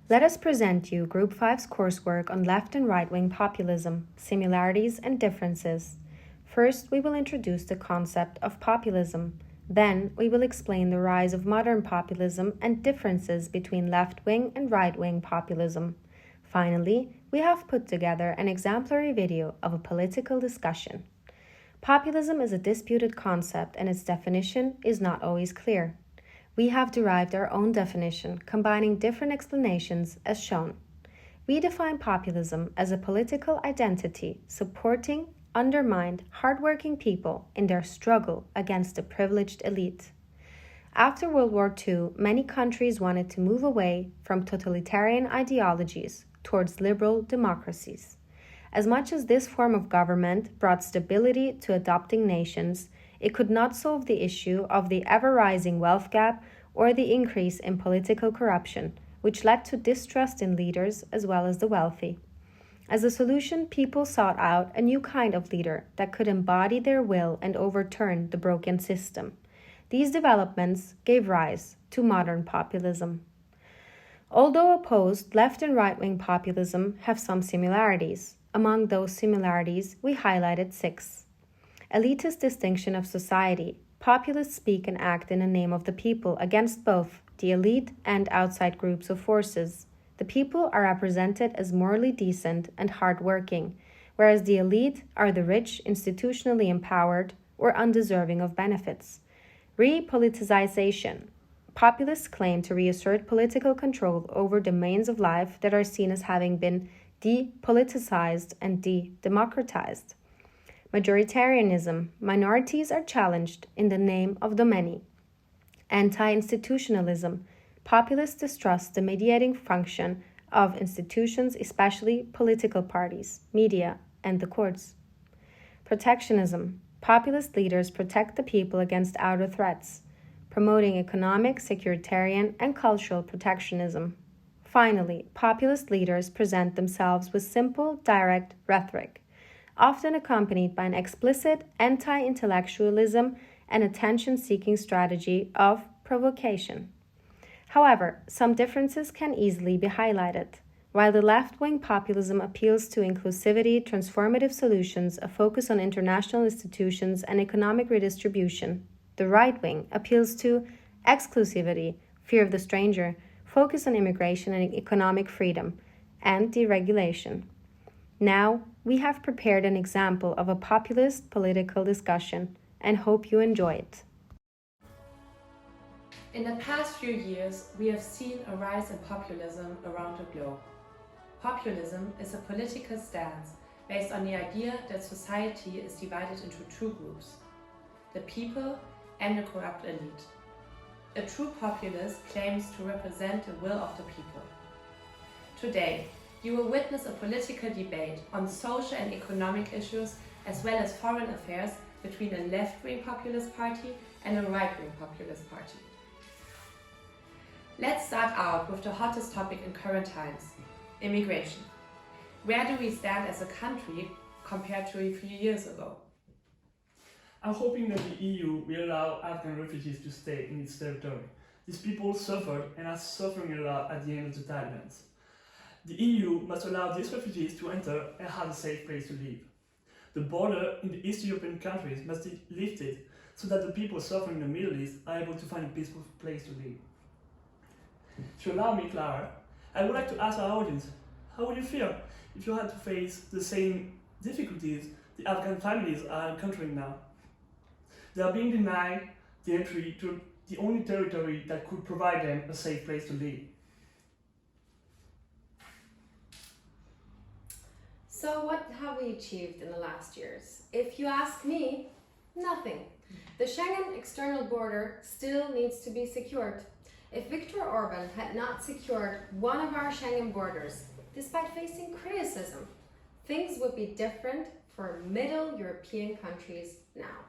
Let us present you Group 5's coursework on left and right-wing populism, similarities and differences. First, we will introduce the concept of populism. Then, we will explain the rise of modern populism and differences between left-wing and right-wing populism. Finally, we have put together an exemplary video of a political discussion. Populism is a disputed concept and its definition is not always clear. We have derived our own definition, combining different explanations as shown. We define populism as a political identity supporting undermined, hardworking people in their struggle against the privileged elite. After World War II, many countries wanted to move away from totalitarian ideologies towards liberal democracies. As much as this form of government brought stability to adopting nations, it could not solve the issue of the ever-rising wealth gap or the increase in political corruption, which led to distrust in leaders as well as the wealthy. As a solution, people sought out a new kind of leader that could embody their will and overturn the broken system. These developments gave rise to modern populism. Although opposed, left and right-wing populism have some similarities. Among those similarities, we highlighted 6. Elitist distinction of society. Populists speak and act in the name of the people against both the elite and outside groups of forces. The people are represented as morally decent and hardworking, whereas the elite are the rich, institutionally empowered, or undeserving of benefits. Repoliticization. Populists claim to reassert political control over domains of life that are seen as having been depoliticized and de-democratized. Majoritarianism. Minorities are challenged in the name of the many. Anti-institutionalism. Populists distrust the mediating function of institutions, especially political parties, media, and the courts. Protectionism. Populist leaders protect the people against outer threats, promoting economic, securitarian, and cultural protectionism. Finally, populist leaders present themselves with simple, direct rhetoric, often accompanied by an explicit anti-intellectualism and attention-seeking strategy of provocation. However, some differences can easily be highlighted. While the left-wing populism appeals to inclusivity, transformative solutions, a focus on international institutions, and economic redistribution, the right wing appeals to exclusivity, fear of the stranger, focus on immigration and economic freedom, and deregulation. Now, we have prepared an example of a populist political discussion and hope you enjoy it. In the past few years, we have seen a rise in populism around the globe. Populism is a political stance based on the idea that society is divided into two groups, the people and the corrupt elite. A true populist claims to represent the will of the people. Today, you will witness a political debate on social and economic issues as well as foreign affairs between a left-wing populist party and a right-wing populist party. Let's start out with the hottest topic in current times, immigration. Where do we stand as a country compared to a few years ago? I'm hoping that the EU will allow Afghan refugees to stay in its territory. These people suffered and are suffering a lot at the end of the Taliban. The EU must allow these refugees to enter and have a safe place to live. The border in the East European countries must be lifted so that the people suffering in the Middle East are able to find a peaceful place to live. If you allow me, Clara, I would like to ask our audience, how would you feel if you had to face the same difficulties the Afghan families are encountering now? They are being denied the entry to the only territory that could provide them a safe place to live. So what have we achieved in the last years? If you ask me, nothing. The Schengen external border still needs to be secured. If Viktor Orban had not secured one of our Schengen borders, despite facing criticism, things would be different for Middle European countries now.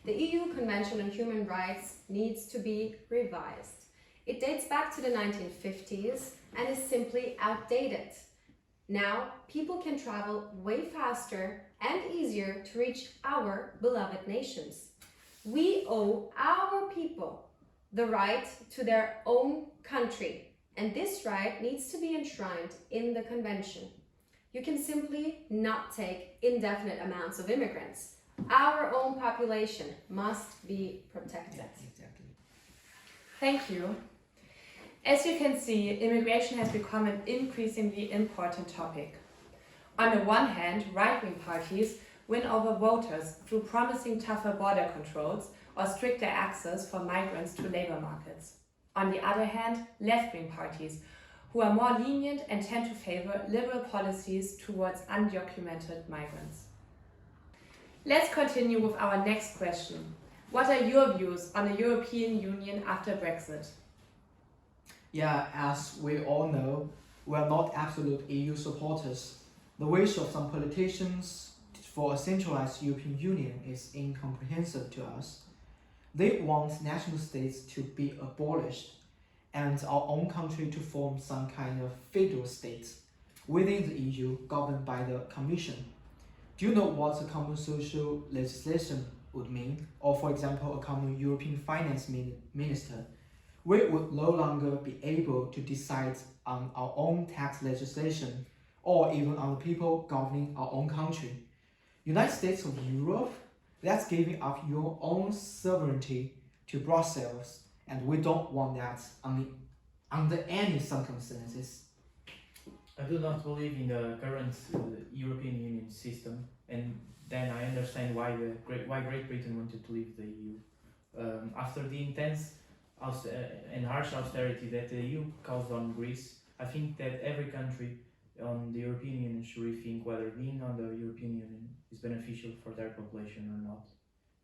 The EU Convention on Human Rights needs to be revised. It dates back to the 1950s and is simply outdated. Now, people can travel way faster and easier to reach our beloved nations. We owe our people the right to their own country and this right needs to be enshrined in the convention. You can simply not take indefinite amounts of immigrants. Our own population must be protected. Exactly. Thank you. As you can see, immigration has become an increasingly important topic. On the one hand, right-wing parties win over voters through promising tougher border controls or stricter access for migrants to labor markets. On the other hand, left-wing parties, who are more lenient and tend to favor liberal policies towards undocumented migrants. Let's continue with our next question. What are your views on the European Union after Brexit? Yeah, as we all know, we are not absolute EU supporters. The wish of some politicians for a centralized European Union is incomprehensible to us. They want national states to be abolished and our own country to form some kind of federal state within the EU governed by the Commission. Do you know what a common social legislation would mean? Or for example, a common European finance minister? We would no longer be able to decide on our own tax legislation or even on the people governing our own country. United States of Europe, that's giving up your own sovereignty to Brussels, and we don't want that under any circumstances. I do not believe in the current European Union system, and then I understand why Great Britain wanted to leave the EU. After the intense and harsh austerity that the EU caused on Greece, I think that every country on the European Union should rethink whether being on the European Union is beneficial for their population or not.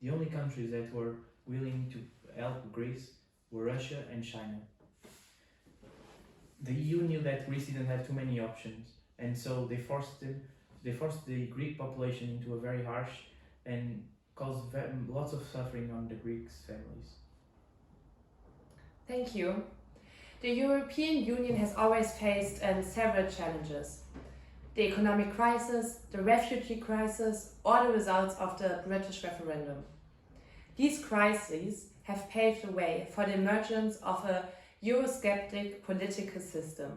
The only countries that were willing to help Greece were Russia and China. The EU knew that Greece didn't have too many options, and so they forced the Greek population into a very harsh and caused lots of suffering on the Greek families. Thank you. The European Union has always faced several challenges. The economic crisis, the refugee crisis, or the results of the British referendum. These crises have paved the way for the emergence of a Eurosceptic political system.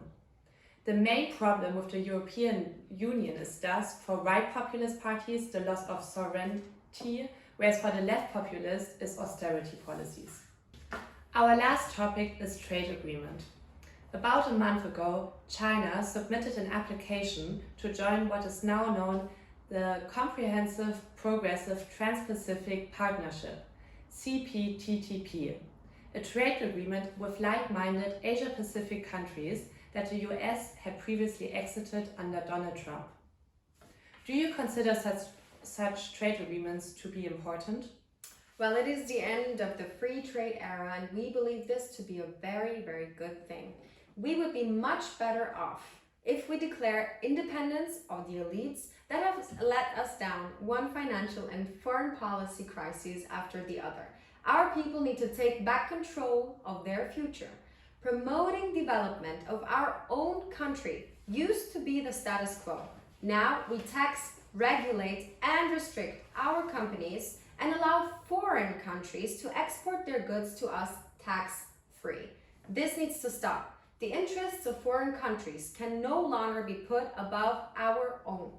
The main problem with the European Union is thus, for right populist parties, the loss of sovereignty, whereas for the left populist is austerity policies. Our last topic is trade agreement. About a month ago, China submitted an application to join what is now known the Comprehensive Progressive Trans-Pacific Partnership, CPTPP, a trade agreement with like-minded Asia-Pacific countries that the US had previously exited under Donald Trump. Do you consider such trade agreements to be important? Well, it is the end of the free trade era, and we believe this to be a very, very good thing. We would be much better off if we declare independence of the elites that have let us down one financial and foreign policy crisis after the other. Our people need to take back control of their future. Promoting development of our own country used to be the status quo. Now we tax, regulate, and restrict our companies and allow foreign countries to export their goods to us tax-free. This needs to stop. The interests of foreign countries can no longer be put above our own.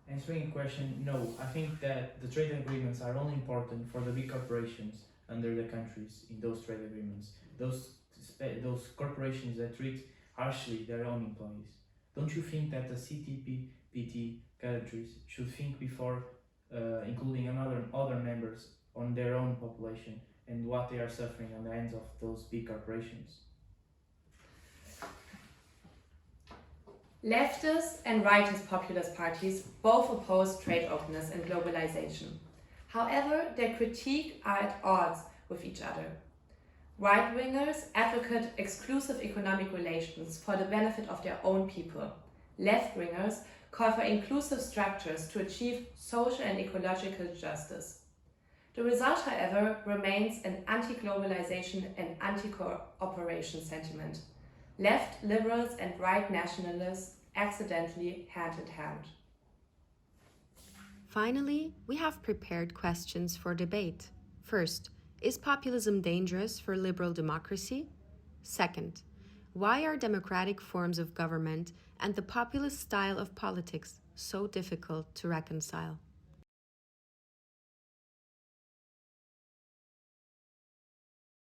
Answering the question, no. I think that the trade agreements are only important for the big corporations under the countries in those trade agreements. Those corporations that treat harshly their own employees. Don't you think that the CTPP countries should think before including other members on their own population and what they are suffering on the hands of those big corporations? Leftist and rightist populist parties both oppose trade openness and globalization. However, their critique are at odds with each other. Right-wingers advocate exclusive economic relations for the benefit of their own people. Left-wingers call for inclusive structures to achieve social and ecological justice. The result, however, remains an anti-globalization and anti-cooperation sentiment. Left liberals and right nationalists accidentally hand in hand. Finally, we have prepared questions for debate. First, is populism dangerous for liberal democracy? Second, Why are democratic forms of government and the populist style of politics so difficult to reconcile?